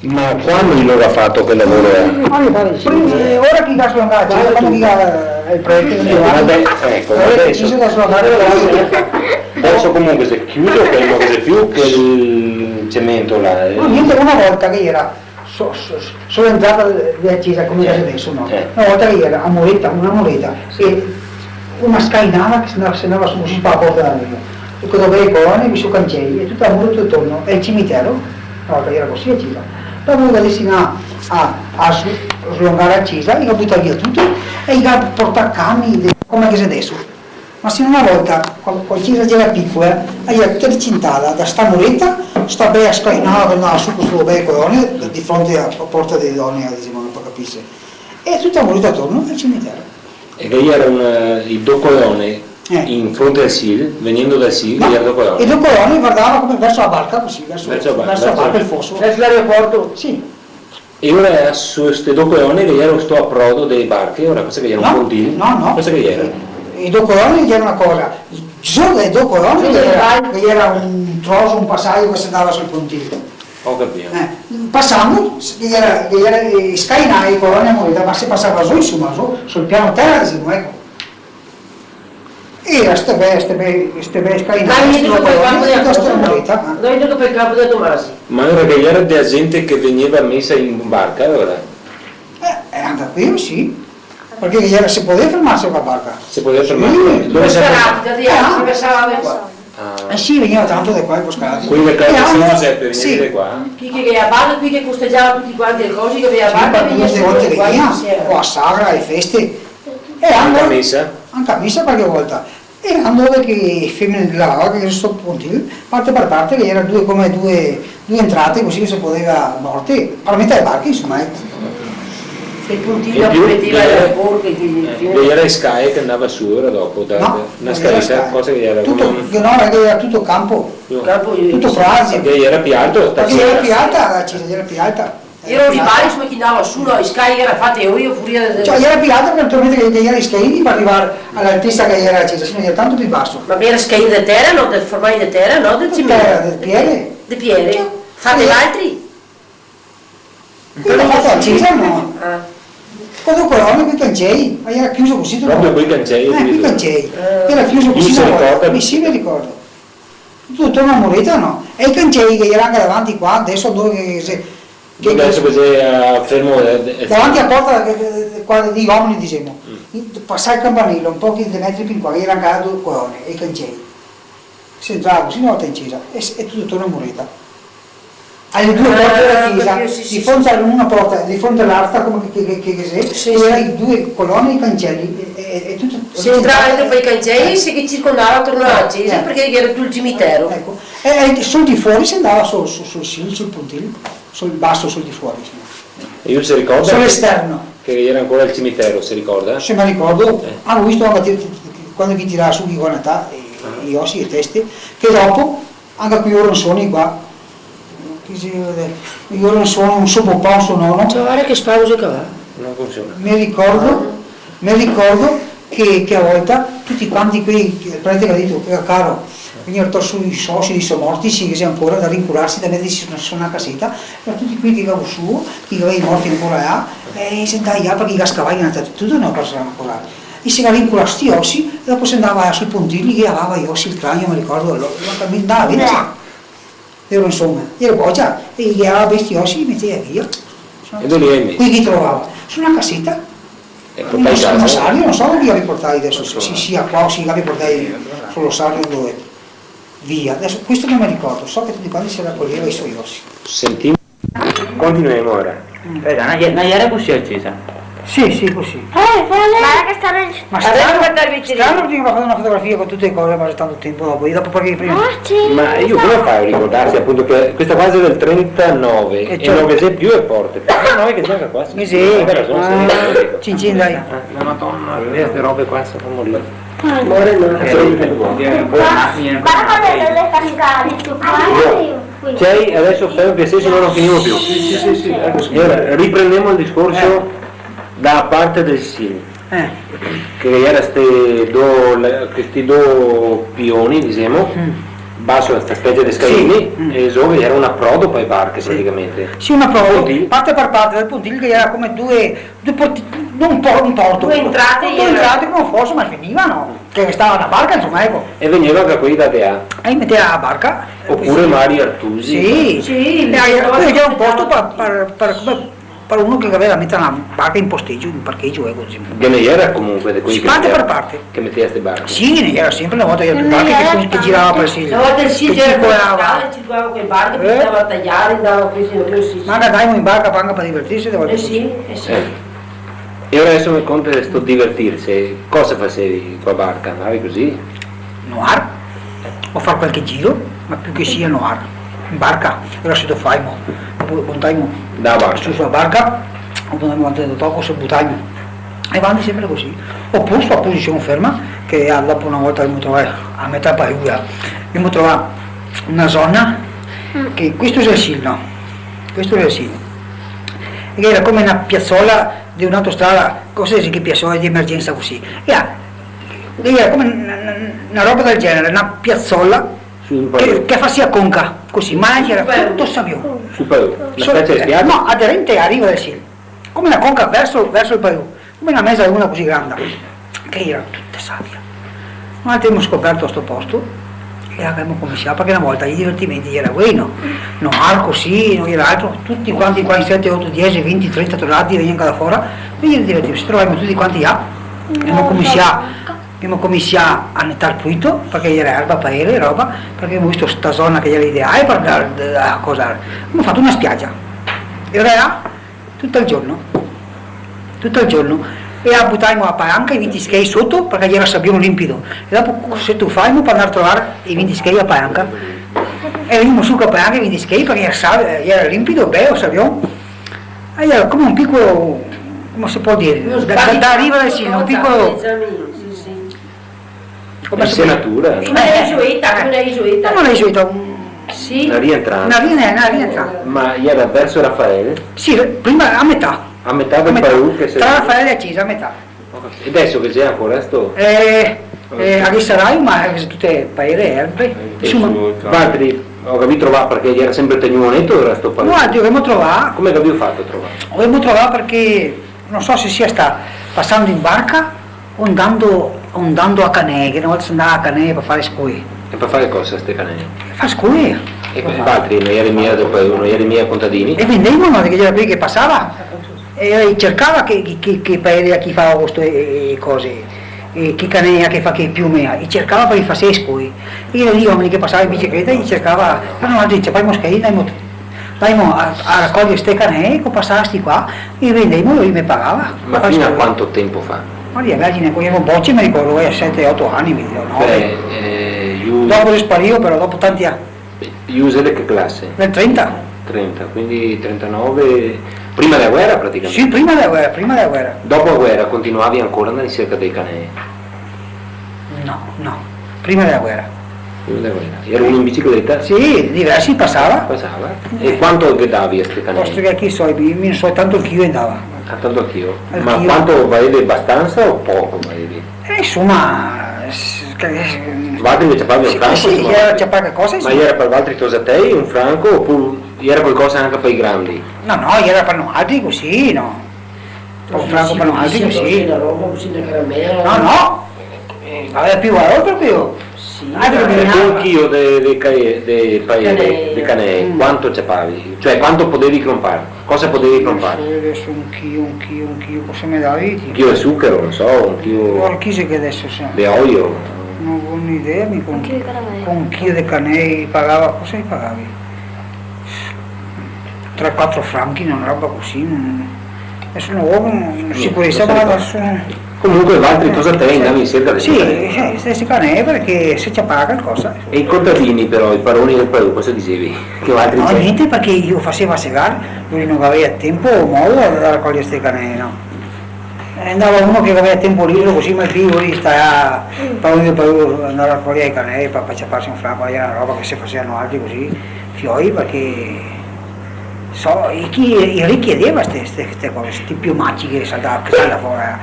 Ma quando gli loro ha fatto quel lavoro? Ora chi gas lo andrà, quando chi ha il progetto Vabbè, ecco, adesso comunque si è chiuso che non c'è più che il cemento là. No, niente, una volta che era sono entrata di accesa come adesso, no? Una volta che era una moneta e una scainata che se andava su la porta da Rio. E dove le colonne, mi sono cancelli e tutto il muro tutto attorno, e il cimitero, una volta che era così accesa. Poi avevo deciso a slungare accesa, e ho buttato via tutto e ho portato cami come che se adesso. Ma se una volta, qualche era piccola, io tutta ricintata da sta muretta, sta bella scainata, andava su questo bel colone, di fronte alla porta delle donne, diciamo, non può capire. E tutta muretta attorno al cimitero. E che era il due colonne in fronte al SIL, venendo dal SIL, no, era due colonne. E due colonne guardava come verso la barca, così, verso la barca, il fosso. Verso l'aeroporto? Sì. E ora su queste due colonne che era sto approdo delle barche, ora cosa che era un pontile? No. Cosa che era? I due colonne era una cosa, giù dai due colonne che era un trozo, un passaggio che si andava sul pontile. Ho capito. Passando, era scainai, colonne morita, ma si passava su, insomma, sul piano terra, diciamo, ecco. E queste be scainai, questa morita. Noi tutto per il capo da Tomasi. Ma era che era della gente che veniva messa in barca, allora? Anche qui, sì. Perché si poteva fermarsi con la barca. Si poteva fermare? Sì. Dove si si passava qua. Sì, veniva tanto da qua in Boscati. Qui da San Giuseppe veniva da qua? Qui che a barca, qui che costeggiava tutti quanti le cose, che aveva a barca, veniva veniva volte sempre qua veniva, insieme. o a Sagra, alle feste. Anche a messa? Anche a messa qualche volta. E andava che femmine lavava, che era sto pontile, parte per parte, che era due entrate, così che si poteva morte, per mettere le barche, insomma. Il puntino che metteva l'aeroporto che era Sky che andava su ora dopo una scaletta, cosa che era tutto, no, che era tutto campo tutto frasi che era più alto, perché era più alta la cisa, era più alta, erano i vari che andava su, no, Sky era fatta io fuori cioè era più alta naturalmente che era Sky per arrivare all'altezza che era la cisa, sino era tanto più basso, ma era Sky di terra, no, del formai di terra, no, del cimento del piede di piede, fate altri quello fatto la cisa, no. Quando colonne qui cancei, era chiuso così tutto. Proprio qui cancei? Qui cancei. Era chiuso così. Si ricorda? Sì, mi ricordo. Tutto una muretta no. E i cancei che erano davanti qua, adesso dove adesso c'è fermo davanti a porta qua di uomini diciamo. Passare il campanile un po' di metri fin qua, erano ancora due colonne e i cancei. Si entrava così una volta in chiesa e tutto una muretta. Alle due porte della chiesa, di fronte a una porta, di fronte all'altra, come che c'era i due colonne e i cancelli e tutto. Si entrava dentro per i cancelli e si circondava attorno alla chiesa perché era tutto il cimitero. Ecco. E sul di fuori si andava sul pontile, sul basso sul di fuori. E io si ricorda? Sull'esterno. Che era ancora il cimitero, si ricorda? Se mi ricordo, ho visto quando chi tirava su di guanatà, gli ossi e le teste, che dopo, anche qui ora sono qua. Io non sono un soppopò, sono Guarda che spauso che va. Non funziona. Mi ricordo che a volte tutti quanti qui, il prete che ha detto che era caro, venivano sui soci di morti, sì, che siamo ancora da rincularsi, da mettersi su una casetta, e tutti qui che avevano su, che avevano i morti ancora là, e si andava là perché i cascavagli tutto non passavano ancora. E si rinculava questi ossi, e dopo si andava sui pontili che aveva gli ossi, il cranio, mi ricordo, lo camminava via. Ero insomma, ero boccia e gli aveva questi ossi e li metteva via. E dove li hai messi? Qui chi trovava? Su una cassetta. E portai a Non casa? non so dove li riportai adesso, sia qua o sia li riportai sullo saggio dove. Via. Adesso questo non mi ricordo, so che tutti quanti si raccoglieva i suoi ossi. Sentiamo. Continuiamo ora. Non era così accesa. Sì, così. Guarda che stanno... Ma strano perché mi ha fatto una fotografia con tutte le cose, ma c'è tanto tempo dopo, io dopo perché prima. Ma io come fai a ricordarsi appunto che questa fase è del 39 e non che sei più è forte? No, è che gioca qua. Sì, hai ragione, cincin dai. La madonna, queste robe qua sono morire. Muore no. Guarda come le cascate. Ok, adesso spero che se non finiamo più. Sì. E ora riprendiamo il discorso da parte del SIL. Che era questi due pioni, diciamo, basso questa specie di scalini e dove era un approdo poi barche praticamente. Sì, una prova, Pontil. parte per parte del Pontil che era come due non un porto, Due entrate due entrate come fosse, ma finivano, che stava una barca insomma, ecco, E veniva da qui da Dea. e metteva la barca. Oppure Mari Artusi. Sì, e era un posto per uno che aveva mettere una barca in posteggio, in parcheggio, ecco così. Che ne era comunque di quelli Si parte per parte. che metteva queste barche. Sì, ne era sempre una volta che era più barche che girava per Sicilia. Una volta il Sicilia Che era circolava. circolava con le barche, bisognava tagliare, andava così. Ma andiamo in barca anche per divertirsi, devo dire. Sì. E ora adesso mi conta di sto divertirsi. Cosa facevi con la barca? Andavi così? Noir, o fare qualche giro, ma più che sia noir, in barca, ora se lo famo, montiamo Da barca. sulla barca, o andiamo avanti da tocco, se buttiamo, e vanno sempre così, oppure a posizione ferma, che dopo una volta abbiamo trovato a metà Paiuia, abbiamo trovato una zona, che questo è il Silno, che era come una piazzola di un'autostrada, così che piazzola di emergenza così, era come una roba del genere, una piazzola che faceva conca, così, ma era tutto sabbio. Sul Paese. Una specie di spiaggia? No, aderente a riva del Sil, come una conca verso il Paese, come una mesa una così grande, che era tutta sabbia. Noi abbiamo scoperto questo posto e abbiamo cominciato, perché una volta i divertimenti era bueno, non arco sì, non era altro, tutti quanti qua in 7, 8, 10, 20, 30 tornati venivano da fuori, quindi ci trovavamo tutti quanti là, abbiamo cominciato a nettare il puito, perché era erba, paere, roba, perché abbiamo visto questa zona che era ideale per andare a cosare. Abbiamo fatto una spiaggia, era là tutto il giorno, e buttiamo a palanca i 20 schei sotto, perché era sabbione limpido, e dopo se tuffiamo per andare a trovare i 20 schei a palanca, e venimmo su a palanca i 20 schei, perché era limpido, bello, sabbione, e era come un piccolo, come si può dire, da riva del Sino, un piccolo... Come senatura? Una gesuita. Non è gesuita, Sì. Una rientrata. una rientrata. Ma era verso Raffaele? Sì, prima a metà. A metà del Paese che Tra Raffaele e Accisa, a metà. E adesso che c'è ancora sto? A Sarai, ma tutte paere erbe. Insomma, Valtteri, ho capito trovare perché era sempre il tenuonetto o era sto Paese? guardi, abbiamo trovato, Come che abbiamo fatto a trovare? perché non so se sia sta passando in barca o andando a Canè, che una volta si andava a Canè per fare scui. E per fare cosa ste canene? Fa scui. E Valtteri, non eri mia del Paese, non eri mia contadini? E vendevano, perché c'era qui che passava e cercava che paese chi fa questo e cose, e chi canea che fa che piume, e cercava per i facescoi. E gli uomini che passavano in bicicletta gli cercava, ma non dice, poi moschei, andiamo a raccogliere queste canee, che passasti qua, e vendevano e mi pagava. Ma fino a quanto tempo fa? Ma lì vergine, con i bocce mi ricordo, a 7-8 anni, mi dico, 9. Dopo sparivo, però dopo tanti anni, Usa di che classe? nel 30. 30, quindi 39, prima della guerra praticamente? Sì, prima della guerra. Dopo la guerra continuavi ancora alla ricerca dei canei? No, prima della guerra. Prima della guerra. Ero in bicicletta? Sì, diversi passava. Passava. E quanto vedavi a questi Posto canei? che qui mi non so tanto chi andava. Ah, tanto anch'io. Anch'io. Ma quanto valevi abbastanza o poco valevi? Insomma, Valtteri invece parlavi un franco? sì, insomma, c'è qualche cosa, ma insomma. era per Valtteri Tosatei un franco oppure era qualcosa anche per i grandi? No, era per noi altri così, no. Un franco per noi altri così. La roba, così una caramella. No, aveva più valore proprio. Sì. Altro che Perché un chilo di canei, quanto cepavi? Cioè quanto potevi comprare? Cosa potevi comprare? Adesso un chilo, cosa mi davi? Un chilo di zucchero, non so, un chilo Chi sei che adesso sa? di olio. Non ho un'idea, con chilo di caramelle. un chilo di canei pagava, cosa gli pagavi? 3-4 franchi, una roba così, adesso non si può dire, ma adesso... Comunque Valtteri Tosatei andavi in cerca di Sì, canei. stessi canei perché se ci paga qualcosa. E i contadini però, i padroni del paese, cosa dicevi? Che Valtteri No, c'è? niente perché io facevo segare, lui non aveva tempo o modo da raccogliere queste canei, no? Andava uno che aveva tempo libero così, ma il figlio lì sta per andare a raccogliere i canei per ciapparsi un franco, era una roba che si facevano altri così, fioi, perché i ricchi chiedeva queste cose, questi piumacci che saltavano fuori a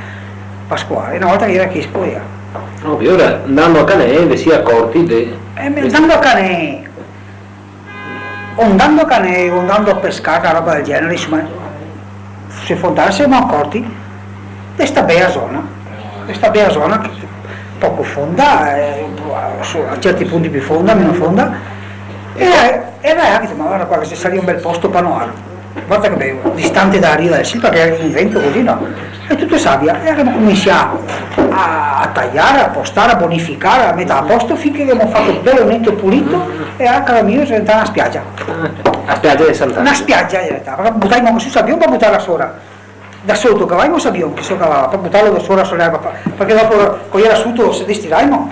Pasquale, una volta che era che scoia. Ovvio, ora andando a Canè vi si è accorti andando a cane, andando a pescare, roba del genere, insomma, sui fondali siamo accorti di questa bella zona, che è poco fonda, a certi punti più fonda, meno fonda, e vai anche, ma guarda qua, che sarebbe un bel posto per noi, guarda che bello, distante da riva del sito, perché era in vento così, no? È tutto sabbia, e abbiamo cominciato a tagliare, a postare, a bonificare, a mettere a posto finché abbiamo fatto bello netto pulito e a casa mia è diventata una spiaggia. A spiaggia di Sant'Angelo. Una spiaggia in realtà, perché buttiamo su sabbione per buttarla sopra. Da sotto cavavamo sabbione che so cavava, per buttarlo da sopra sull'erba, perché dopo cogliere sotto se destiramo.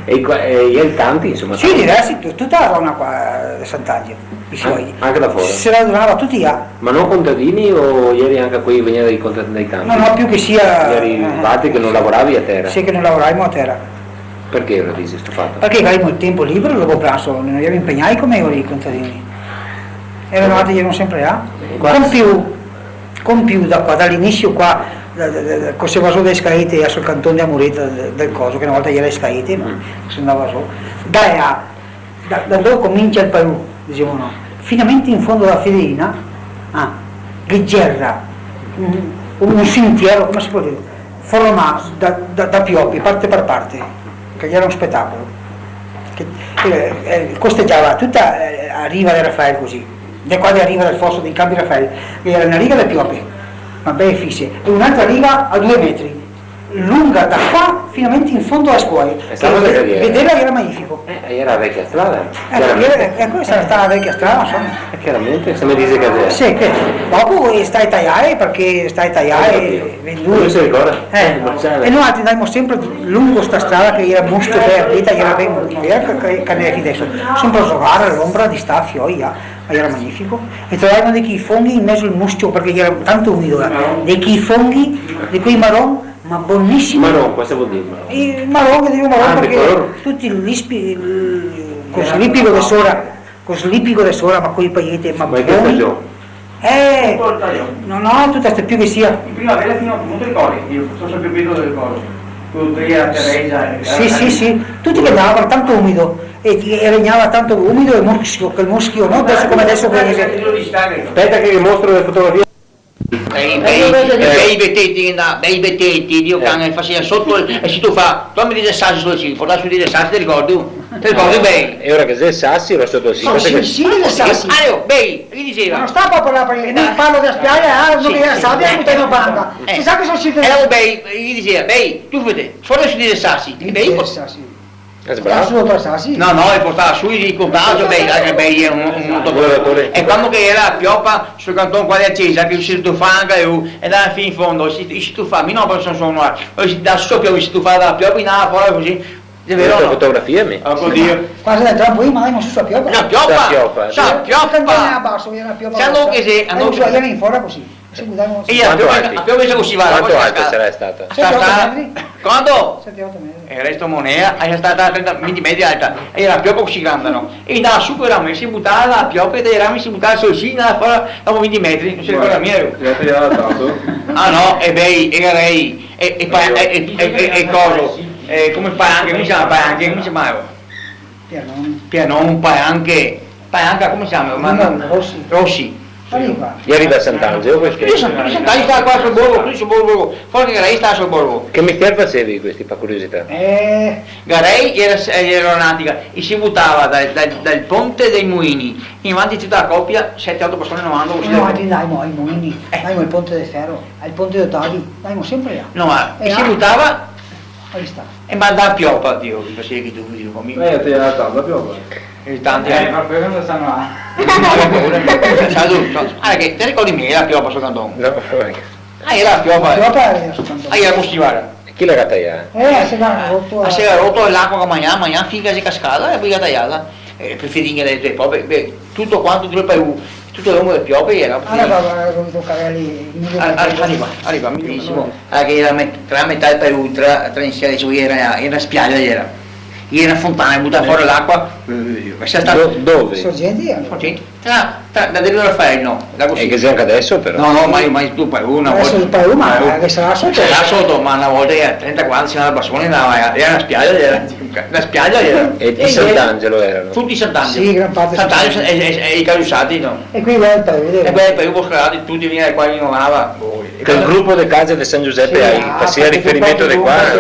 E i tanti, insomma. Sì, diversi, tutta la zona qua di Sant'Angelo, i suoi. Anche da fuori? Se la donava tutti là. Ma non contadini o ieri anche qui venivano dei contadini dei campi? No, più che sia... Ieri infatti che non lavoravi a terra? Sì, che non lavoravamo a terra. Perché lo dici sto fatto? Perché avevamo il tempo libero dopo pranzo, non abbiamo impegnati come i contadini. Erano sempre là. Con più da qua, dall'inizio qua, con se va su dei scaiti sul cantone di Amurita del coso, che una volta gli era scaiti, ma si andava su. Da dove comincia il Perù, diciamo no, finalmente in fondo alla Fedina, leggera, un sentiero, come si può dire, formato da pioppi, parte per parte, che gli era un spettacolo. Costeggiava tutta a riva del Raffaele così, da qua arriva del fosso dei campi Raffaele, che era una riga del pioppi, ma ben fisse, e un'altra riga a 2 metri, lunga da qua finalmente in fondo alla scuola. Vederla era magnifico. Era la vecchia strada. Questa era la vecchia strada, insomma. Chiaramente, se mi dice che è. Sì, che dopo stai a tagliare perché stai a tagliare venduto. Non si ricorda? E noi andavamo sempre lungo sta strada che era musto verde, era ben, non era cannetti adesso, sempre a giocare all'ombra di sta fioia, ma era magnifico. E trovavamo dei funghi in mezzo al muschio perché era tanto umido, dei funghi, di quei marron, ma buonissimi. Marron, cosa vuol dire? Il marron, che dico marron perché tutti con slipico di sora, ma con i pagliette, ma in che stagione? No, tutta questa più che sia. In primavera fino a punto ricordi, io sono sempre più del coso. Tutria, Teresa. Sì, tutti che andavano tanto umido e regnava tanto umido e muschio, che il muschio, no? Adesso come adesso che. Aspetta che vi mostro le fotografie. Bei bettetti, Dio cane, faceva sotto e se tu fa, tu mi dici sassi sul cibo, portare su dire sassi, ti ricordi? Ti ricordi bene? E ora che sei sassi, ero sotto il cibo. Sì, le sassi. Bei, gli diceva. Non sta proprio là perché non parlo della spiaggia, non era sabbia, non tengo banca. Si sa che sono siti. Bei, gli diceva, bei, tu vedi, fuori su dire sassi, bei. No, e portava su il contagio, che bei era un motoratore. E quando che era a pioppa sul cantone qua di Accesa, che si stufava e andava fino in fondo, si stufava, mi non posso suonare, da sopra si stufava dalla pioppa, in aria, fuori così. È vero? La fotografia mi? Quasi da troppo, ma andiamo su sua pioppa. Una pioppa! Sanno che se andò in fuori così. E a pioppa così va. Quanto alta sarà stata? 7-8 metri. Quando? 7-8 metri. E resto monea, è stata a 30 metri alta, e la pioppa così grande, no? E da su quei rami si buttava la pioppa e dai rami si buttava solcina fuori dopo 20 metri, non si ricorda mio. Ah no, e bei, e rei, e coso, come palanche, come si chiama palanche, come si chiama? Pianon, palanche, come si chiama? Rossi. Ieri da Sant'Angelo questo? Io Sant'Angelo stava qua sul borgo, fuori che lei stava sul borgo. Che mestiere facevi questi, per curiosità? Garei era aeronautica e si buttava dal ponte dei Mulini in avanti tutta la coppia, 7-8 persone non andavano così. No, andiamo ai Mulini, andiamo al ponte del ferro, al ponte di Ottavi, andiamo sempre là. No, ma si buttava e mandava a pioppa, Dio, vi facevi che tu dico conmigo. Te la tabla pioppa. Tanti ma perché non stanno là? Che te ricordi me la pioppa sul cantone? No, era la pioppa. Era costivare. Chi l'ha tagliata? Se l'ha rotto l'acqua che mangiava finché si cascata e poi l'ha tagliata. Per finire le tue pioppe, tutto quanto tutto il Perù, tutto l'uomo del pioppe era. Arriva, bellissimo. Che era tra metà del Perù, tra insieme era spiaggia, era fontana, buttava fuori l'acqua. Dove? Sorgenti? Da Dello Raffaele, no. E che sei anche adesso però? No, mai tu per una volta. Adesso il Perù, ma che sarà sotto? Sarà sotto, ma una volta era 30-40, si andava a Bassone, era una spiaggia. la spiaggia era. E di Sant'Angelo erano. Tutti Sant'Angelo. Sì, gran parte Sant'Angelo e i calusati, no? E qui guarda, E vedete. poi per i boscherati tutti venivano qua in Olava. Che il gruppo di case di San Giuseppe faceva riferimento di qua.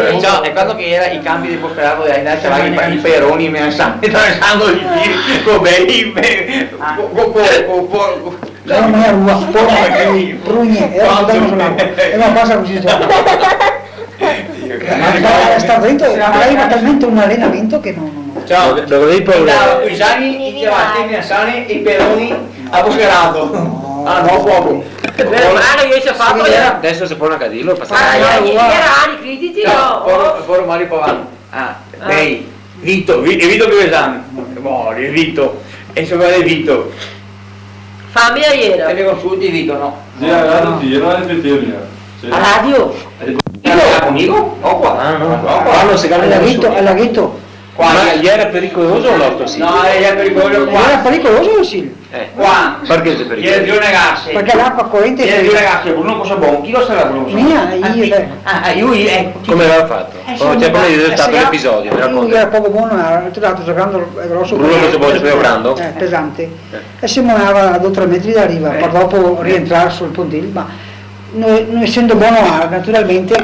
E quando che era i cambi di boscherato ai c'erano i peroni, i mensanti, tranzando i fili, con bei, La mia rua, prugne, è una cosa così già. Ma sta dentro, aveva talmente un allenamento che non. Ciao, Dovevi paura. i sani, i chiamati, i mensani, i peroni a boscherato. Ah no, poco. Io ci ho fatto, Adesso se pone a Cadillo era anni critici, Ciao, no? por mali pavan. Ah, lei, Vito che esame. Mori, Vito. E se vuole Vito. Fammi E ieri. le consulti Vito, no? A radio? Era conmigo? No, qua. Ah, no. qua. Quando si cambia Al laghetto. Ma gli era pericoloso o l'orto sì? No, è pericoloso Era qua. pericoloso sì, Qua. Perché sei Ieri pericoloso? due ragazze. perché l'acqua corrente Ieri due ragazze, uno cosa buon, chi lo sarà buono? Mia, io. Io, Come aveva fatto? Cioè come è stato l'episodio, mi Io racconta. era poco buono, era trovato giocando grosso. Bruno che si può sapere grande? Pesante. E si muoveva a 2-3 metri da riva, per dopo rientrare sul pontile, ma noi essendo buono naturalmente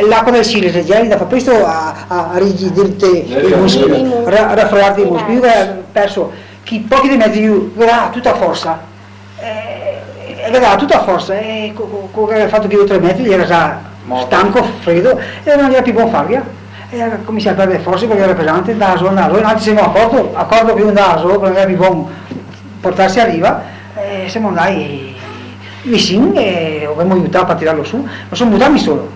l'acqua del Sile gelida fa questo a rigidirti i muscoli, a raffreddarti i muscoli. Io avevo perso pochi dei metri aveva tutta forza, aveva tutta forza e aveva fatto più di 3 metri gli era già stanco, freddo e non era più buon farvia. E cominciava a perdere forze perché era pesante, andava su, altri siamo accorto che andava su, non era più buono portarsi a riva e siamo andati vicino e abbiamo aiutato a tirarlo su, ma sono buttati solo.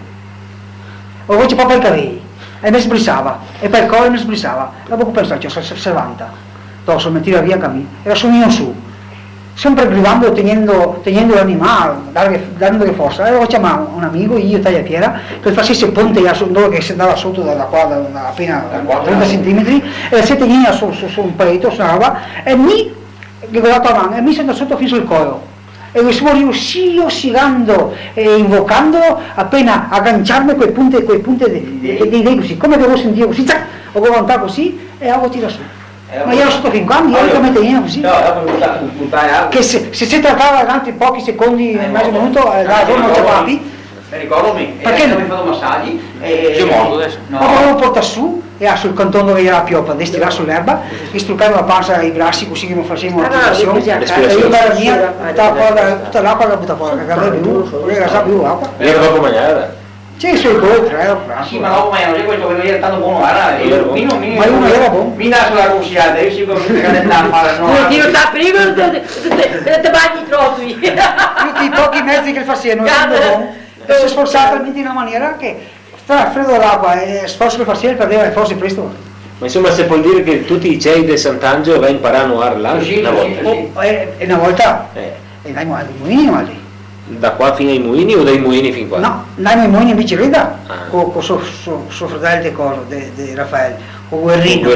Ho avuto proprio i capelli e mi sbrissava, e per il collo mi sbrissava. Dopo pensato, cioè, si levanta, dopo mi tira via cammino, era sonino su, sempre gridando, tenendo l'animale, dandogli forza. Allora ho chiamato un amico, io Tagliapiera, che facesse ponte dove che si andava sotto da qua, appena 30 cm, e si teneva su un petto, su una roba, e mi guardato a mano, e mi sono sotto fino sul collo. E sono riuscito oscillando e invocando appena agganciarmi quei punti dei così, come avevo sentito così, zac, ho guardato così e avevo tirato su. Ma io ero sotto fin quando, io come tenivo così. Che se si trattava di altri pochi secondi, mezzo minuto, da giorno capi. Ricordomi, perché non mi fatto massaggi e Io morto adesso. Poi lo porta su e sul cantone dove era la pioppa, destinava sull'erba, gli struccava la pancia ai bracci così che non facevamo respirazione, e io per la mia, buttava fuori tutta l'acqua, la buttava fuori, cagava più, perché era già più acqua. Lì era dopo mangiare. Sì, sui due, 3 sì, ma dopo mai questo che era tanto buono, guarda, ma uno era buono. mi dà sulla russia, io si può fare, no. Io sta prima, te bagni troppi. Tutti i pochi mezzi che facevano, e si sforzava talmente in una maniera che stava freddo l'acqua e sforzo che faceva perdeva le forze presto. Ma insomma se puoi dire che tutti i cei di Sant'Angelo vai a imparare a nuotare là una volta. E una volta, e dai mulini o altri? Da qua fino ai Muini o dai Muini fin qua? No, andiamo ai Muini in bicicletta con suo fratello di Coro, di Raffaele, con Guerrino.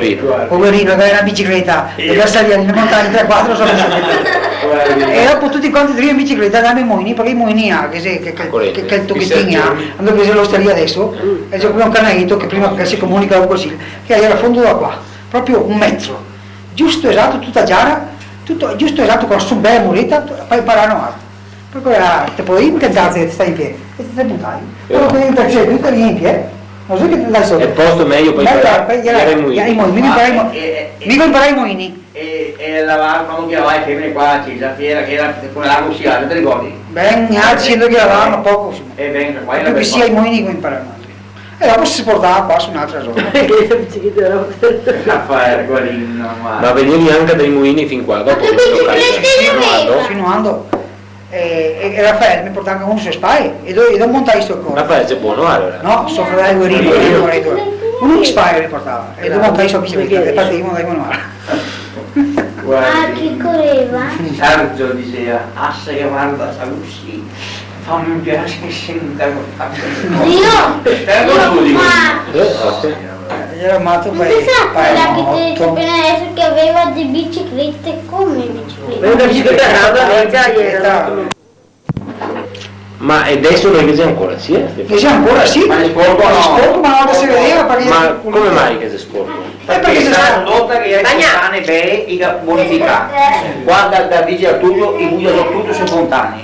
Con Guerrino che era in bicicletta, e per salire in montagna 3-4 sono in bicicletta. E dopo tutti quanti tre in bicicletta andiamo ai Muini, perché i Muini ha, che il tocchettino ha, hanno preso l'osteria adesso, e c'è qui un canalito che prima che si comunica così, che era a fondo da qua, proprio 1 metro, giusto esatto, tutta chiara, tutto giusto esatto con la sua bella muretta, poi imparare a nuotare. Per cui te puoi intentare di stare in piedi e ti buttai. Quello che entra in piedi, vieni in piedi, non so che dai sotto. È il posto meglio per imparare i Muini. Mica imparai i Muini. E quando chiamavai femmine qua a Cisa, che era con l'ago uscita, te ricordi? Ben, altri che eravamo poco. E venga qua. Più che sia i Muini che imparavamo. E dopo si portava qua su un'altra zona. Raffaele Guarino, Ma venivi anche dai Muini fin qua, dopo che Fino quando? E Raffaele mi portava anche uno sulle spalle e dopo montai questo corpo. Raffaele c'è buono allora? No, suo fratello Guerrino, uno in spalle mi portava e dopo montai sulla bicicletta e partivamo dai manuali. Ah, chi correva? Sergio diceva, assa che guarda sta così, fammi un piace che senta Era amato Ma tu sai quella che ti dice appena adesso che aveva di biciclette come biciclette? Una bicicletta grande, già ieri. Ma adesso noi che ancora sì? Che sia ancora sì, Ma è sporco no. sporco, ma una volta si vedeva perché... Ma come mai che si sporco? Perché c'è una condotta che è fontane bene e bonificata. Quando da vigile a tutto, i buio tutto sono fontane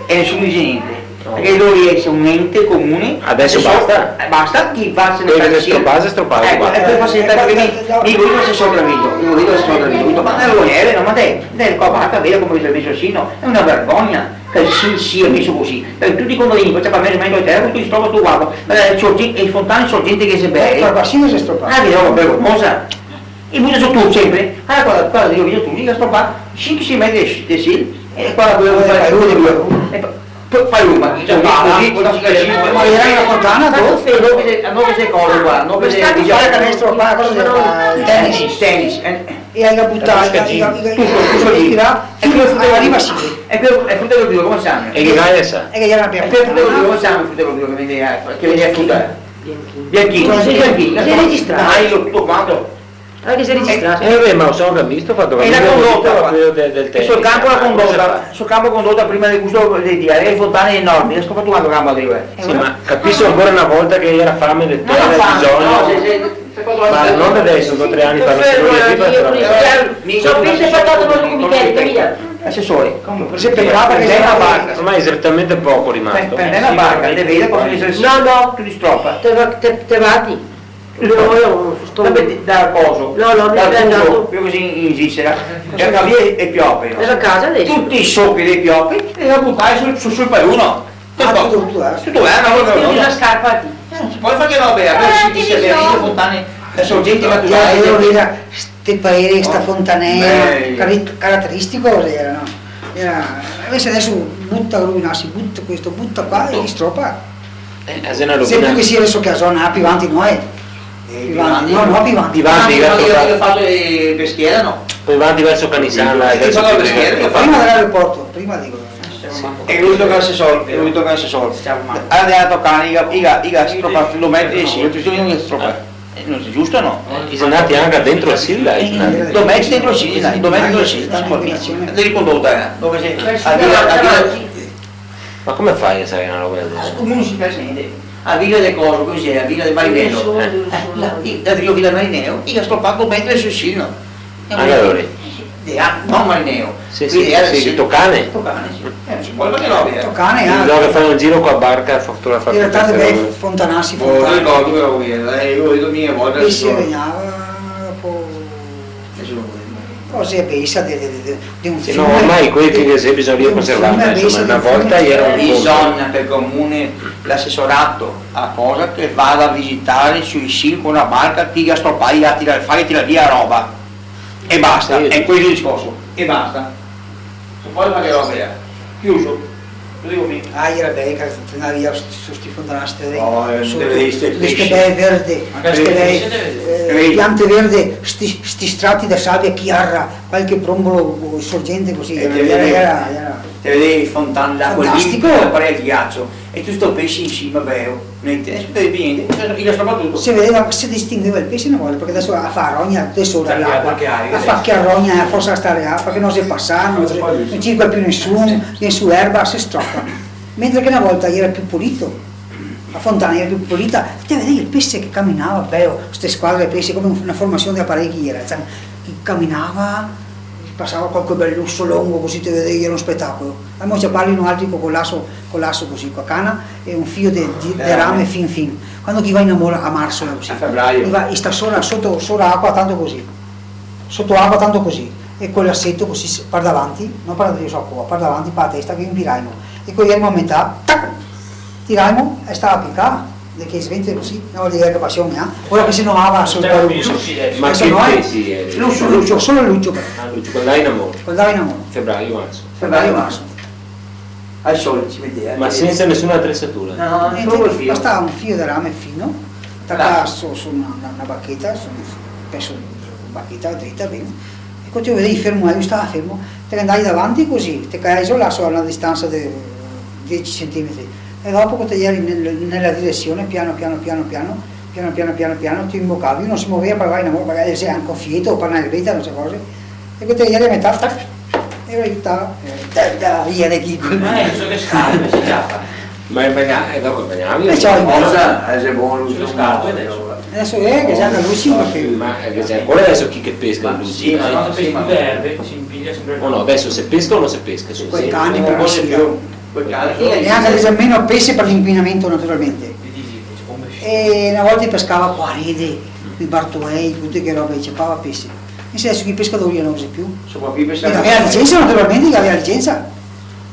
e nessuno dice niente. Perché loro riesce un ente comune. Adesso basta? Basta, chi fa se ne Quello fa che è stroppato, Ecco, e poi facilitare perché mi voglio se sopravvivo, ma non lo è, no, ma te qua barca vero come avete messo sì, no? È una vergogna che sì è messo così. Perché tutti i contadini, poi c'è per me rimane in terra, tu trova tu guarda, e i fontani sono gente che si beve. Ma sì che si è stroppato. Ah, vi devo vergognosa. E mi sono tu sempre, allora guarda io vedo tu, mica stroppato, 5-6 metri di sì, e qua volevo fare fai una, così, Ma era una fontana dove? non che sei cose qua, non che sei Guarda che ne stroppato, cosa deve fare? tennis, E hai da buttare, arriva sì. è frutto del dio, come siamo? E che vai sa? E che gli era È frutto del dio, come siamo il frutto del dio che viene a frutta? Bianchino, sei registrato? Tutto quanto? Anche se registrato. Beh, ma sono visto, ho fatto E la condotta, del tempo. sul campo condotta prima di questo di le fontane enormi, ho scoperto quanto campo arriva. Sì, ma capisco ancora una volta che era fame del terra, bisogno. Ma non adesso, 2 o 3 anni fa, non si voleva Se fatto con Michele, Camilla. Assessore, Se pegava che prende era una barca, ormai esattamente poco rimasto. prende una barca, le vede come No, tu li stroppa. te vadi. No, sto... Vabbè, da coso, No, no, mi dal è andato. tubo, più così in Svizzera, cerca via e pioppi. È a casa adesso. Tutti i soppi dei pioppi e la buttare sul paluno. Tutto è, Una scarpa a te. poi fa che robe, a si dice le fontane, le sorgenti Io naturali. era ste paesi, sta fontanella, caratteristico era, no? Invece adesso butta lui, no? Si butta questo, butta qua e stroppa. Sempre che sia adesso che sono più avanti noi. Più avanti, no, più avanti. Io ho fatto le peschiere, no? Poi avanti verso Canisana e verso Prima dell'aeroporto, prima dico. E lui tocca il assessore, allora toccare, i stroppa, lo metti e sì, tu non è stroppa. Non è giusto no? Sono andati anche dentro il Silla. Lo metti dentro il Silla, devi condotta, dove sei? Ma come fai a sapere una roba del genere? Come non si fa niente? A Villa del Coso, così a Villa del Marinello. Da Rio Villa del Marinello, io sto fatto mettere sul Sino. Allora, non Marinello. sì, Toccane. Toccane, sì. Non si può perché no, via. Toccane, Dove fanno un giro con la barca, fattura in realtà deve fontanarsi, Non ricordo dove avevo via, io ho detto mie volte. e si veniva cose pensa di un sì, no, ormai quelli che se bisogna conservare, insomma, una volta era un bisogna che il comune, l'assessorato, a cosa che vada a visitare sui siti con una barca, tira stoppare, fare tirare via roba e basta, sì. è questo il discorso, e basta. Poi fa che roba è, chiuso. Lo dico mica. era bene che tornava via su sti fontanasti verde, piante verde, sti strati da sabbia chiara, qualche brombolo sorgente così, era te vedevi fontane d'acqua fantastico. lì, la parete di ghiaccio e tu sto pesce in cima vero, niente, niente, io stavo tutto. Si distingueva il pesce una volta, perché adesso fa rogna, adesso l'acqua, a fa che rogna, forse a stare acqua, che non si passa, non circola più nessun erba, si stroppa. Mentre che una volta era più pulito, la fontana era più pulita, te vedevi il pesce che camminava, bello, queste squadre di pesci come una formazione di apparecchi era, cioè, che camminava, passava qualche bel lusso lungo così te vedevi, era uno spettacolo. A noi ci parli un altro con l'asso così, con la canna e un filo di rame fin. Quando chi va in amore a marzo così, a febbraio, e sta sotto acqua tanto così, sotto acqua tanto così, e con l'assetto così per davanti, non per davanti per la testa che impiraimo, e poi arriviamo a metà, tac, tiraimo e stava a piccare. Che svente così, non vuol dire che passione ha, ora che si nomava solo Lucio, ma che mesi eri? Lucio, solo Lucio però. Lucio, quando dai in amore? Febbraio, marzo. Al sole ci vedeva. Ma senza nessuna attrezzatura? No, solo il filo. Bastava un filo di rame fino, attaccato su una bacchetta, penso bacchetta dritta bene, e quando ti vedevi fermo, io stavo fermo, te andai davanti così, te caei là a una distanza di 10 cm. E dopo che ti eri nella direzione, piano, ti imboccavi, non si muoveva per vai in amore, magari sei anche fieto o per una grida, non so cose, e che ti eri a metà, tac, e aiutava da via di chi. So che scarpe si chiappa. Ma dopo bagnavi? E c'ho Cosa è buono Sulle scarpe adesso. Adesso è che c'è Luci perché Ma c'è ancora adesso chi che pesca in Sì, ma quando sì, pesca ma- in verde si impiglia sempre. O no, adesso se pesca o non si pesca? quei cani però Non più. Quel cane e anche adesso meno pesce per l'inquinamento naturalmente. E una volta pescava qua ride, i Bartuei, tutte che robe, c'era pesce. E se adesso i pescatori non usa più. Se può più E pescare. aveva licenza naturalmente, che aveva licenza.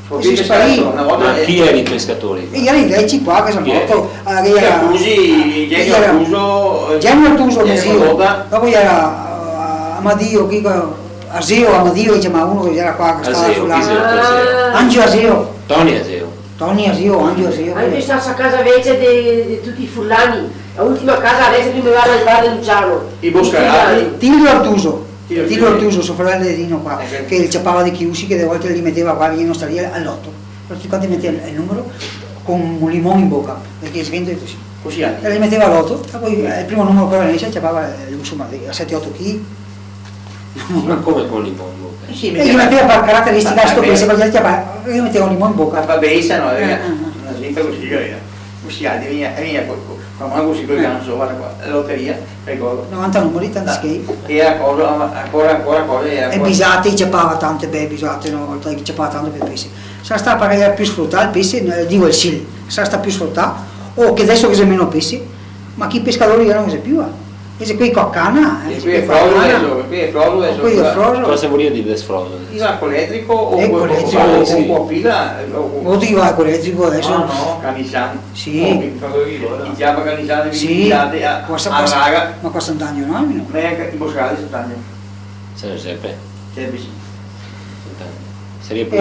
Può più pescare una volta. Ma chi erano i pescatori? E ieri i vecchi qua che sono Chi è? morto, Accusi, Genio Accuso. Genio Artuso, mio zio. Boga. Dopo era Amadio, Aseo, Amadio che chiamava uno che era qua, che stava Aseo, chi si sulla... era Aseo? Angio Aseo, Tony Aseo. Tony Aseo, Angio Aseo. Hai visto la casa invece di tutti i fulani? L'ultima casa adesso che mi va al bar di Luciano. I Boscarati. Tilio Artuso. Tilio Tilio Artuso. Artuso, suo fratello di Dino qua, che il ciappava di chiusi, che delle volte li metteva qua vicino sta lì all'otto. Tutti quanti metteva il numero con un limone in bocca, perché si vende così. Così E anche. li metteva all'otto, e poi il primo numero che aveva ciappava insomma a 7-8 kg. Ma come con limone in bocca? Sì, E gli metteva per caratteristica a sto pesce, perché gli ciappava, io mettevo un limone in bocca. La bellezza no, Ah. una slitta così, così alti, veniva quando così col ganso, guarda qua, la lotteria, ricordo. 90 numeri, tanti schei. Era cosa, ancora cosa, era E bisate, ciappava tante bei bisate, una volta che ciappava tanto per pesce. Sarà sta perché era più sfruttato il pesce, dico il sil, sarà sta più sfruttato, o che adesso che c'è meno pesce, ma chi pescatori non c'è più. E se qui coccana, Qui è Frodo adesso, qui è Frodo adesso. qui è froso. Cosa vuol dire di desfrodo? Iva con elettrico o Con elettrico, con pila? O ti va con elettrico adesso? No, Camisano. Sì. Il diavolo Camisano Sì, visitate a raga. ma costa un danno enorme, no? Ma è i boscati sono tanti. Se ne seppe. Sarebbe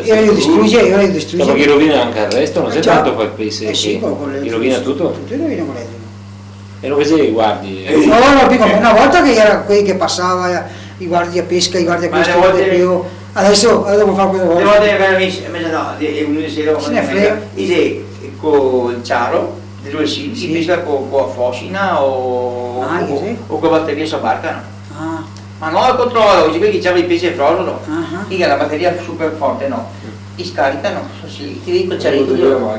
Io distrugge, Dopo che rovina anche il resto, non sei Già. tanto quel pesce Sì, che con gli rovina tutto? Tutto rovina con l'elettrico. E non così guardi. No, no, prima, una volta che era quelli che passava, i guardia pesca, i guardia Ma questo, le volte- più. Adesso devo fare quelle Le volte. volte che abbiamo visto, invece no, è uno di sera, Se ne frega. dice con il ciaro, di due si pesca con la foscina o Sì. con la batteria su barca, no? Ah, Ma no, il controllo, dice che c'è i pesci frodo, no? ah, Dica la batteria è super forte, no? Ti scaricano, sì, ti dico c'è io.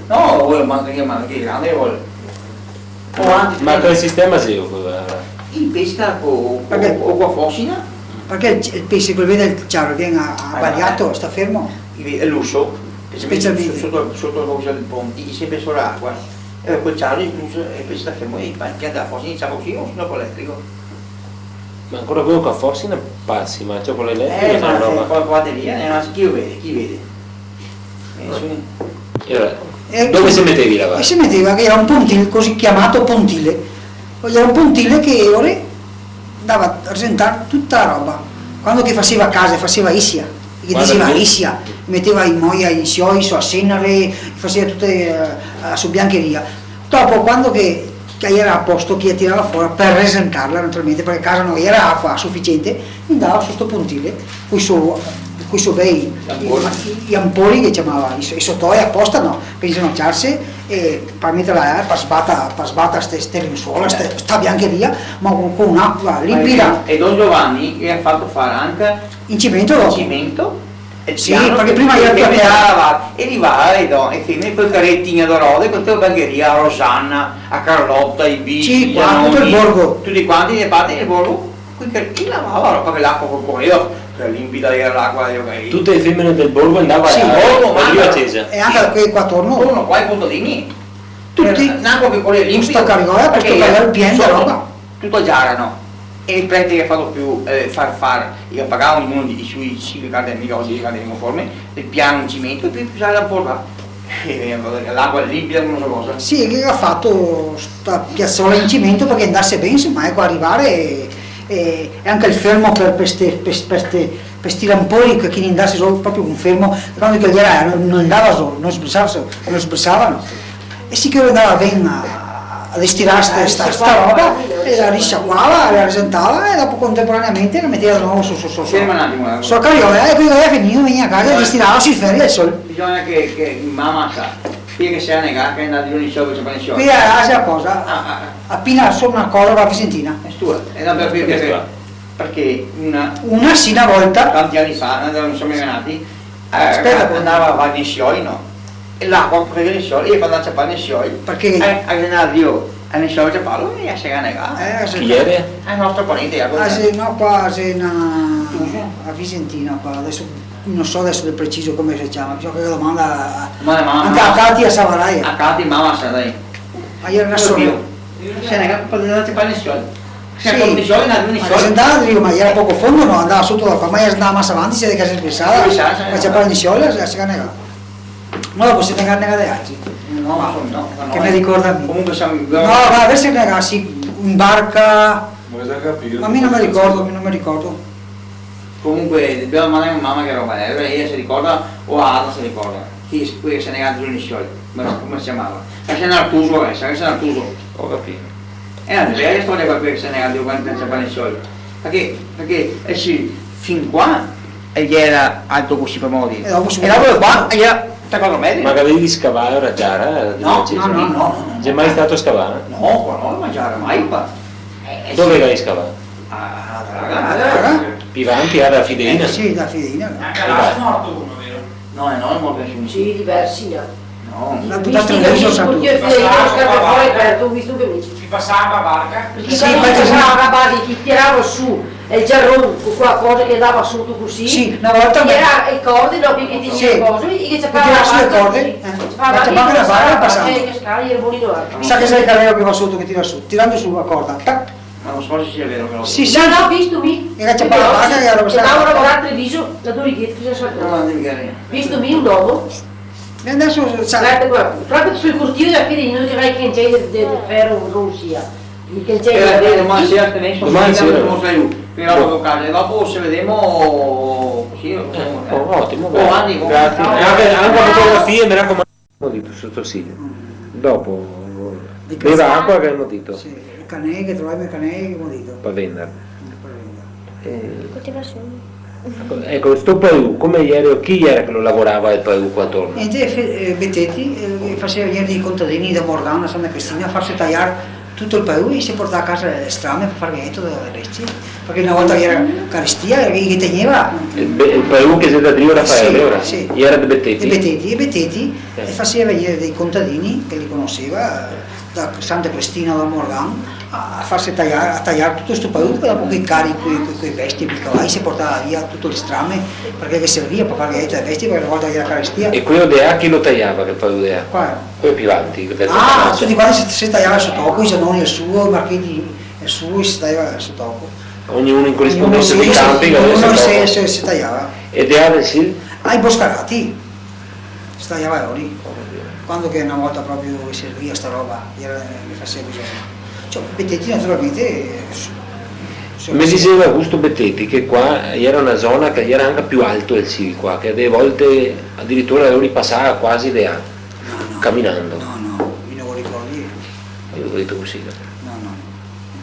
No, vuole manca che grande vuole. O anche Ma quel sistema sì, il pesca o Perché? con la foscina, perché il pesce che vede il ciaro viene abbagliato, sta fermo. è l'uso, Specialmente. sotto la voce del ponte, gli sempre solo acqua. E quel ciaro il l'uso e il pesce sta fermo e pianta la foscina, c'è così o sino con elettrico. Ma ancora quello con forza ne passi, ma c'è con l'elettrico Ma è una roba. con la batteria, chi lo vede? Chi vede? E allora, E- dove si mettevi la E vacca? si metteva che era un pontile, così chiamato pontile. Era un pontile che ora andava a presentare tutta la roba. Quando che faceva casa, faceva Isia, che Guarda diceva che- Isia, metteva i moia, i sioi, su a Senare, faceva tutte su biancheria. Dopo quando che era a posto, chi tirava fuori per presentarla naturalmente, perché casa non era acqua sufficiente, andava su sto pontile, qui su bei gli ampoli che chiamava, i sottoi apposta no, per inginocchiarsi e per metterla per sbata ste lenzuola, sta biancheria, ma con un'acqua limpida, E Don Giovanni che ha fatto fare anche in cemento il dopo. cimento e Sì, perché prima era più a terra. e arrivava e fine quel carrettino d'orode con tutta la bagheria a Rosanna, a Carlotta, i bici, Sì, gli qua, anoni, tutto il borgo. tutti quanti le parti del borgo, quei carrettini lavava perché l'acqua correva, che limpida era l'acqua dei bagheria. Tutte le femmine del borgo andavano Sì, borgo, a ma- Rio Accesa. E anche qui qua attorno, Uno qua in contadini, tutti, neanche che quelli limpido, sto caricola, perché questo caricola pieno di sotto roba. tutto giarano. E il prete che ha fatto più io pagavo ognuno di sui 5 carte mica oggi carte uniforme, il piano in cemento e poi usare la porta. L'acqua limpida non so cosa. Sì, che ha fatto sta piazzola in cemento perché andasse bene, insomma, ecco, arrivare e anche il fermo per sti lamponi che chi andasse solo proprio un fermo, quando che era, non andava solo, non sbrussavano. E sì che andava bene a destinare sta roba, e la risciacquava, la risentava e dopo contemporaneamente la metteva di nuovo su Ferma un attimo. sulla carriola e poi veniva a casa e destinava sui ferri al sole. Bisogna che mamma sa, prima che sia negata che è andato di solito c'è pane Qui a Asia cosa, appena solo una cosa va a Vicentina. È sua, è da per perché Una sì, una volta. tanti anni fa, non siamo nati, Aspetta. andava a fare nei scioli, no? E l'acqua prende nei scioli e quando c'è fare nei scioli, Perché? a io nei scioli c'è parlo e si nega. Chi ieri? È il nostro parente, No, qua c'è a Vicentina qua, adesso non so adesso del preciso come si chiama, bisogna che lo domanda anche a Cati a Savarai. A Cati mamma sa dai. Ma io era solo. Se nega per andare a fare nei scioli. Sì, nei scioli, nei ma scioli. se andava Rio, ma era poco fondo, no, andava sotto la qua, ma andava massa avanti, se le case pensava, ma c'è poi in scioli, si nega. Ma dopo si nega degli altri. No, Che mi ricorda a me. Comunque siamo No, ma adesso nega, sì, in barca, ma a me non mi ricordo. Comunque dobbiamo mandare a mamma che roba è, lei si ricorda o Ada si ricorda. Chi quelli che se ne ganno nei scioli, come si chiamava? Che se ne Artuso, che se ne Artuso. Ho capito. È una bella storia per quelli che se ne ganno quando si fanno nei scioli. Perché sì, fin qua e era alto così per morire. E dopo si E dopo qua era 4 metri. Ma che avevi di scavare ora Giara? No. Sei mai stato a scavare? No, qua non mangiare mai qua. Dove vai a scavare? Ah, Pivanti alla Fideina? Sì, da Fidina. È morto uno, vero? no, non è molto nessuno. Sì, diversi, no. No. La Visto buttata che nel riso mi santo. io fino a scarpe fuori aperto, ho visto che mi Si passava a barca? perché Sì, quando perché passava la base ti tirava su e il giarrone con quella cosa che andava sotto così. Sì, una volta che era i corde, no, che ti Sì. diceva cose, e che c'è Perché era sulle corde, la tabacca da fare era passata. che scali era buonino. Sa che sei il carrello che va sotto, che tira su, tirando su la corda, tac. Ma non so se sia vero che lo Sì, sì. No, no, ho visto mi. E c'è la barca che era passata. Andavo a lavorare a Treviso, da Dorichetti, cosa No, sa? devi capire. Visto mi un uomo, E adesso sa, guardate qua, proprio sul cortile da Fidino, che vai che c'è del ferro in Russia. Il che c'è Per dire, domani sera tenessi, Domani sera. non sai io, però lo locale, dopo se vedremo così. Ottimo, Oh, Anni, grazie. no, Anche fotografie, mi raccomando. Dito sotto Silvio. Dopo beva acqua che hanno dito sì, il canè che troviamo il canè che abbiamo detto. per vendere. Poteva solo. Ecco, sto Perù, come ieri, chi era che lo lavorava al Perù qua attorno? Niente, Bettetti faceva venire dei contadini da Morgana a Santa Cristina a farsi tagliare tutto il Perù e si portava a casa le strame per fare niente dei resti. Perché una volta che era carestia, che teneva Il Perù che si da Dio Raffaele, Sì, ora? sì. Era di Bettetti? e Bettetti faceva venire dei contadini che li conosceva da Santa Cristina da Morgan a farsi tagliare, a tagliare tutto questo Perù, dopo che carichi quei bestie, quei cavalli, si portava via tutto il strame perché che serviva per fare niente dei bestie, perché una volta che era carestia. E quello di A chi lo tagliava, che Perù di A? Qua. Quello più avanti. Tutti quanti si tagliava su tocco, i Zanoni il suo, i Marchetti il suo, si tagliava su tocco. Ognuno in corrispondenza Ognuno dei campi, che ognuno adesso si tagliava. E di A del Sil? I Boscarati, si tagliava lì. Quando che una volta proprio serviva sta roba, mi faceva bisogno. Cioè, Bettetti naturalmente. Mi diceva Augusto Bettetti che qua era una zona che era anche più alto del Sil qua, che delle volte addirittura lo ripassava quasi di A, camminando. No, mi non lo ricordi. Io l'ho detto così. No.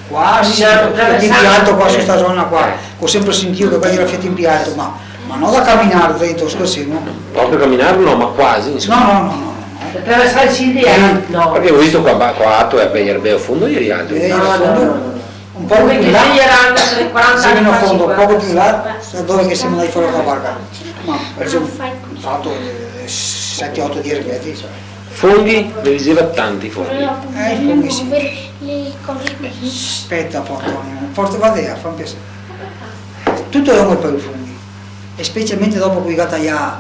Qua si era Fiat in più alto qua su sta zona qua. Ho sempre sentito che quelli era Fiat in più alto, ma non da camminare dentro, scherzi, no? Proprio camminare no, ma quasi, insomma. No. Attraversare il Silvia? No. Perché ho visto qua alto e a fondo ieri alto. Un po' Come più che là, si era anche 40 se anni a fa, fondo, un 50. po' più là, dove che siamo andati fuori dalla barca. Ma per esempio, ho fatto 7-8-10 metri. Funghi, ne diceva tanti funghi. Funghi sì. Le cose così. Aspetta, porto vadea, fa un piacere. Tutto è un po' i funghi. E specialmente dopo che ho tagliato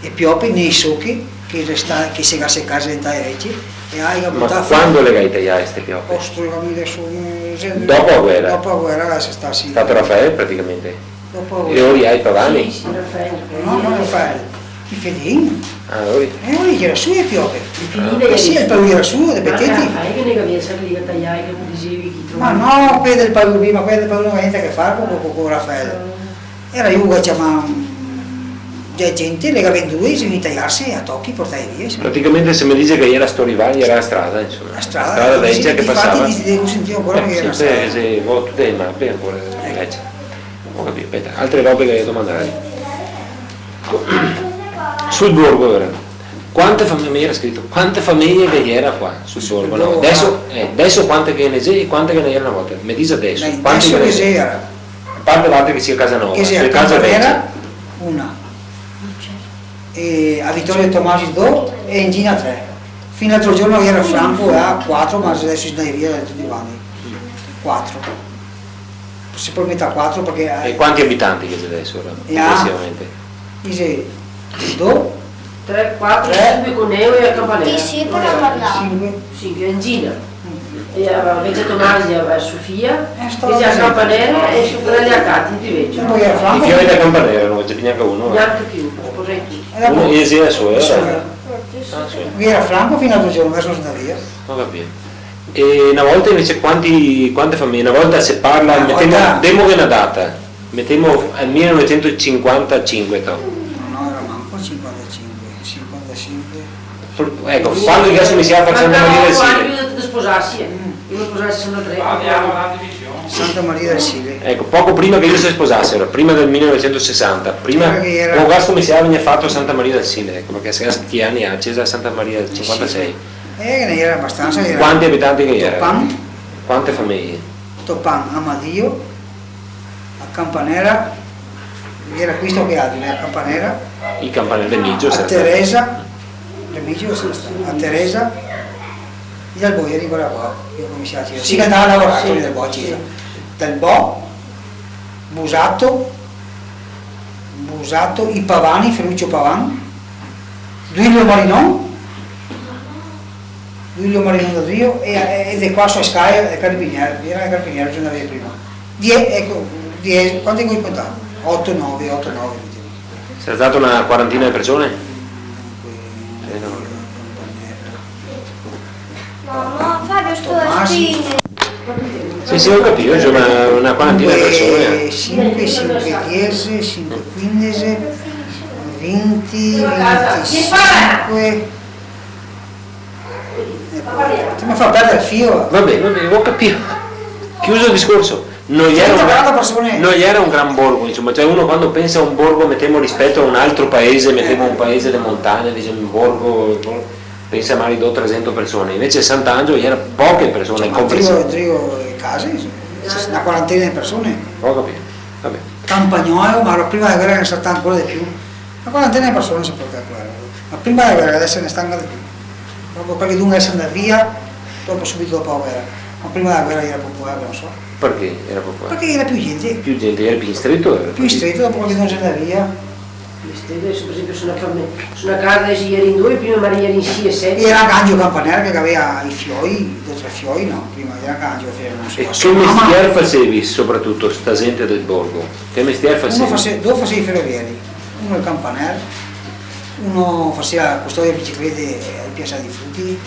i piopi nei succhi, che si va a seccare dentro i reci, e hai Ma buttato quando le gai tagliare queste pioppe? Dopo la guerra? Dopo la guerra si sta È sì. stato Raffaele praticamente. Dopo la E guerra. ora hai Pavani? Sì, Raffaele. No, non lo fai. I fedini. Ah, ora. E ora era su i piopi. I figli Eh sì, il Perù era su, dei Bettetti. Raffaele che ne capisce sempre di tagliare, che non dicevi chi Ma trovava. no, quello del Perù, ma quello del Perù non ha niente a che fare con Raffaele. Era io che chiamava gente, le vendue, si tagliarsi a tocchi, portare via. Praticamente se mi dice che era Storivagli era la strada, insomma. La strada vecchia che passava. Devo sentire ancora che era la Sempre strada. se ho tutte le mappe ancora vecchie. Ho capito, aspetta, altre robe che domandare. Sul borgo ora. Quante famiglie mi era scritto? Quante famiglie che era qua sul borgo? No? Adesso quante che ne c'è e quante che ne era una volta? Mi dice adesso. Quante Adesso che ne che c'è? era. parte l'altra che sia Casanova, che sia le case Campanera, vecchie. una, e a Vittorio Tomasi 2 e in Gina 3. Fino all'altro giorno era Franco a 4, ma adesso si dai via tutti quanti. 4. Si può mettere a 4 perché... E quanti abitanti che c'è adesso? Complessivamente? Dice 2, 3, 4, 5 con Neo e a Campanera. Sì, però parlavo. 5. 5 in Gina. E invece Tomasi a Sofia, sto e a dicendo. Campanera e su fratelli a Cati di E Veggio. poi era I Franco. fiori da Campanera non c'è più neanche uno. Neanche più, sposerei tutti. Era Uno poi- e sua, Sì. Ah, sì. Qui era Franco fino all'altro giorno, adesso sono via. Non capito. E una volta invece quante famiglie? Una volta se parla, Una mettiamo, volta- demo che una data, mettiamo al 1955 No, era manco 55. ecco, quando adesso mi si apre Santa Maria del Mancava Sile, anche di sposarsi, Io mi sposai 63. Abbiamo la divisione. Santa Maria del Sile. ecco, poco prima che io si sposassero, prima del 1960, prima Perché era- con Gasto mi si aveva fatto Santa Maria del Sile, ecco, perché se che anni ha Cesa Santa Maria del 56. Che ne era abbastanza. Era Quanti abitanti che erano? Topan, Quante famiglie? Topan, Amadio, a Campanera, era questo che altro, a Campanera, Il campanello Remigio, a Teresa, Remigio, a Teresa, e dal Boia di quella qua, io come si dice, si andava a lavorare del Bo, del Bo, Busato, i Pavani, Ferruccio Pavan, Duilio Marinon da Rio ed è qua su Sky e Carabinieri, era Carabinieri giorno di prima. Quanti vuoi contare? 8-9. C'è stata una quarantina di persone? Mamma, Fabio, sto a Tomasi. spine. Sì, ho capito, c'è una quarantina di persone. 5, 10, 5, 15, 20, 25. Ti mi fa perdere il filo. Vabbè, ho capito. Chiuso il discorso. Non gli 140 persone. era un gran borgo, insomma, cioè uno quando pensa a un borgo, mettiamo rispetto a un altro paese, mettiamo un paese delle montagne, diciamo un borgo, pensa magari 200-300 persone, invece Sant'Angelo gli era poche persone, complessive. Trio case, una quarantina di persone. Ho capito, vabbè. Campagnolo, ma prima della guerra ne sta ancora di più. Una quarantina di persone si porta a guerra. Ma prima della guerra adesso ne sta ancora di più. Proprio perché dunque sono andati via, dopo subito dopo la guerra. Ma prima della guerra era popolare, non so. Perché era popolare? Perché era più gente. Più gente, era più in stretto? Era Più stretto, dopo che non si andava via. Adesso per esempio su una casa si ieri in due, prima Maria in 6 e 7. Era anche Angio Campanera che aveva i fioi, 2 o 3 fioi, no, prima era anche Angio non so. E che mestiere facevi soprattutto sta gente del borgo? Che mestiere facevi? Due faceva i ferrovieri, uno il Campanera, uno faceva custodia di biciclette e piazza di frutti,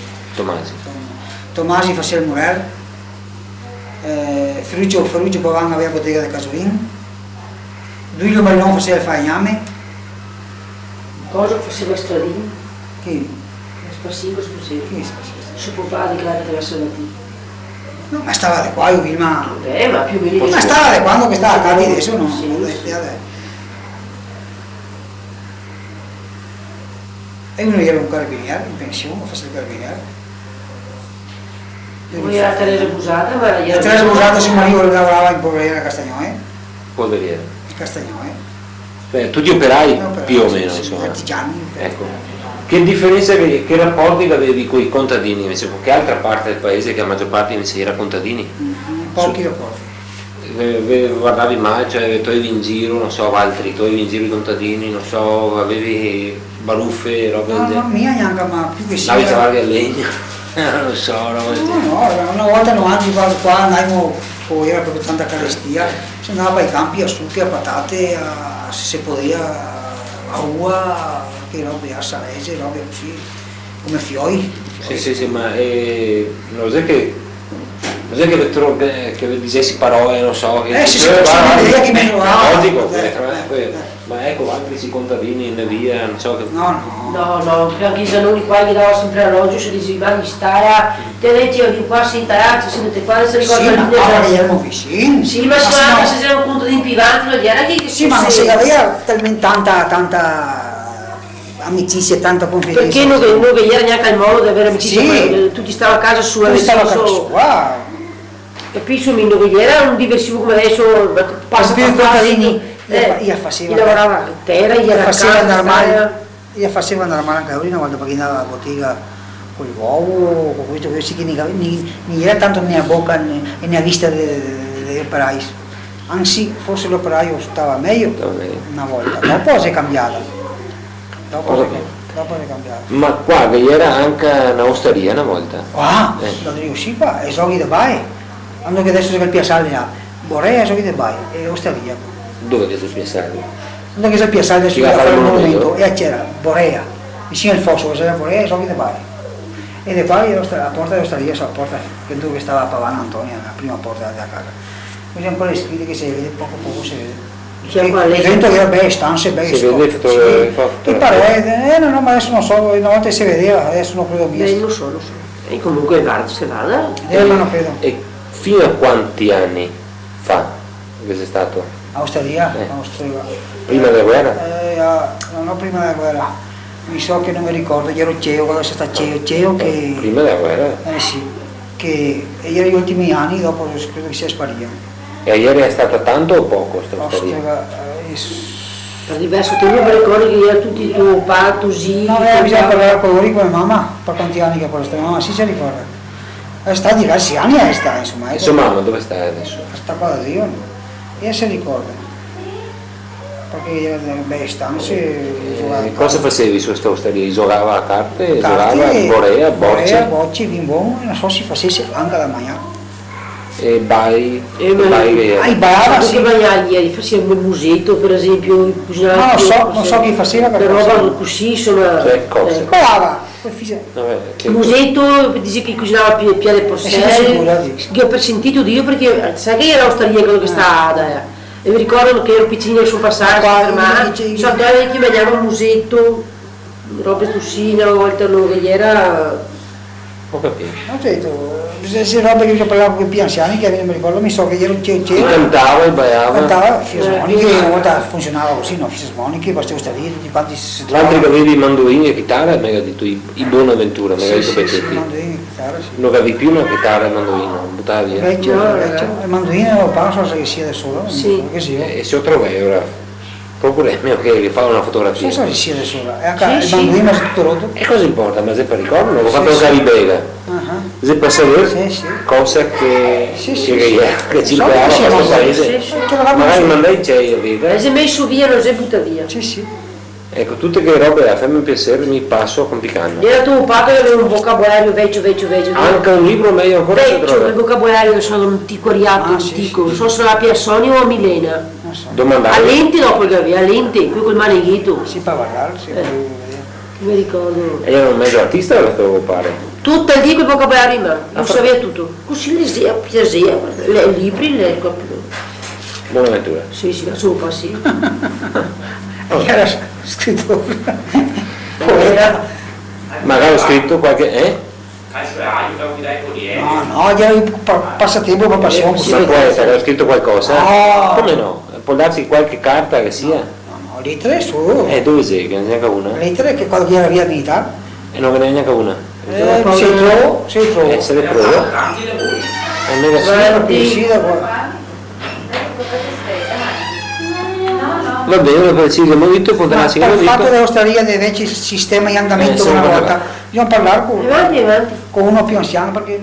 Tomasi faceva il murer, Ferruccio Pavan aveva bottega del Casolin, Duilio Marinon faceva il falegname. Cosa faceva stradini? Chi? Spassivo si faceva. Chi faceva? Suo papà di cara attraverso la T. No, ma stava da qua, io prima. Ma più o meno. Ma stava da quando che stava a Cadi adesso, no? Sì, sì. E uno era un carabiniere, in pensione, faceva il carabiniere. Poi era Teresa Busata, ma era... Teresa Busata, se Mario lavorava in Polveriera a Castagnone. Polveriera. Castagnone. Tutti operai più o sì, meno, sì, insomma. artigiani. Ecco. Che differenza, che rapporti avevi con i contadini invece? Con che altra parte del paese che la maggior parte invece era contadini? Pochi rapporti. Guardavi mai, cioè tu avevi in giro, non so, altri, tu avevi in giro i contadini, non so, avevi baruffe, roba del No, genere. mia neanche, ma più che sia. Navi cavalli a legna, non so, roba del genere. No, una volta 90 qua andavamo, poi era proprio tanta carestia, si andava ai campi a succhi, a patate, se poteva, a uva, che robe, a salese, robe così, come fioi. Sì, ma non è che dicessi parole, non so, che Sì, l'idea che mi trovavo. logico, ma ecco, altri si contadini in via, non so che... No, anche i zanoni qua gli dava sempre l'orologio, se diceva di stare, te leggi di qua si intarati, se non qua si ricorda Sì, ma l'idea. erano vicini. Sì, ma si va, se c'era un punto di impivanti, non era che Sì, ma non si aveva talmente tanta amicizia, tanta confidenza. perché non era neanche il modo di avere amicizia, Sì. tutti stavano a casa sua, Tu stava a casa sua. Capisci, che era non diversivo come adesso, passa più per contadini, io facevo. Io lavorava a terra, io era a casa, io facevo normale anche una volta perché andavo alla bottega con l'uovo, con questo che si che non era tanto nella bocca e nella vista degli operai. Anzi, forse l'operaio stava meglio una volta, dopo si è cambiata. Dopo è cambiato. Ma qua che era anche un'osteria una volta. Lo dico sì qua, e so che vai. Quando che adesso c'è il piazzale là, Borea so che vai, e osteria. Dove che si piazzale? Quando che c'è il piazzale adesso che fare il monumento, e c'era Borea, vicino al fosso, c'era Borea, so che vai. E da qua la porta dell'osteria, la porta che stava a Pavana Antonia, la prima porta della casa. Qui c'è ancora le scritte che si vede, poco si vede. Dentro era belle stanze, belle si vede e pare, no, ma adesso non so, una volta si vedeva, adesso non credo più. Lo so. E comunque guarda, se vada. Ma non credo. E fino a quanti anni fa che sei stato? Osteria? Prima della guerra? No, prima della guerra. Mi so che non mi ricordo, io ero CEO, quando c'è stato CEO che... Prima della guerra? Sì, che erano gli ultimi anni, dopo credo che sia sparito. E ieri è stata tanto o poco sta osteria? Per diverso tempo mi ricordo che era tutti tuo padre, tuo zio. No, bisogna parlare con lui come mamma, per quanti anni che poi sta mamma, sì si ricorda. È stato diversi anni, insomma. E sua mamma dove sta adesso? Sta qua da Dio, e si ricorda. Perché era delle belle stanze. Cosa facevi su questa osteria? Giocava a carte, giocava Borea, bocce? Bocce, bimbon, non so se facesse anche da mangiare. E bai che i bai sì. Ieri facevamo il musetto per esempio, non so chi faceva per roba così sono cose. Il musetto dice che cucinava piede porcelle, che ho persentito di io perché sai che era l'osteria quello che sta e mi ricordo che ero piccino sono passato ma so che vediamo il musetto robe così una volta che era. Ho capito. Ho detto, se roba che io parlavo con i più anziani, che mi ricordo, mi so che ero cantava e ballava. Cantava fisarmoniche, una volta funzionava così, no, fisarmoniche, bastava stare lì, tutti quanti si l'altro che avevi mandolini e chitarra, mi ha detto i Bonaventura, mi ha detto Pettetti. Mandolini e chitarra, sì. Non avevi più una chitarra e mandolino, buttava via. Vecchio, il mandolino lo penso che sia da solo, che sia. E se lo trovi ora. Oppure mio che fa una fotografia. Non so se sia da sola, e anche il mandolino è tutto rotto. E cosa importa? Ma se per ricordo, l'ho fatto la Caribega. Se per sapere cosa che circolava in questo paese. Magari mandai c'è io via. Se messo via non si butta via. Sì. Ecco, tutte che robe a fammi piacere mi passo con Picano. Era tuo padre che aveva un vocabolario vecchio. Anche un libro meglio ancora vecchio, il vocabolario sono antiquariato, antico, non so se era a Piassoni o a Milena. A Lenti dopo che aveva, a Lenti, qui col maneghito. Si può guardare, si può vedere. Mi ricordo. E era un mezzo artista questo pare? Tutto il dì quel vocabolario in mano, non sapeva tutto. Così leggeva, i libri le capito. Buonaventura. Sì, la sopra, sì. Era scrittore. Magari ho scritto qualche. No, era un passatempo, una passione. Ma poeta, aveva scritto qualcosa? Come no? Può darsi qualche carta che sia? No, lettere su. Dove sei? Che non è neanche una? Lettere che quando viene via vita. E non ne è neanche una? Si trova. Se le provo? Va bene, preciso, abbiamo detto potrà per il fatto dell'osteria dei vecchi sistemi di andamento una volta, bisogna parlare con uno più anziano perché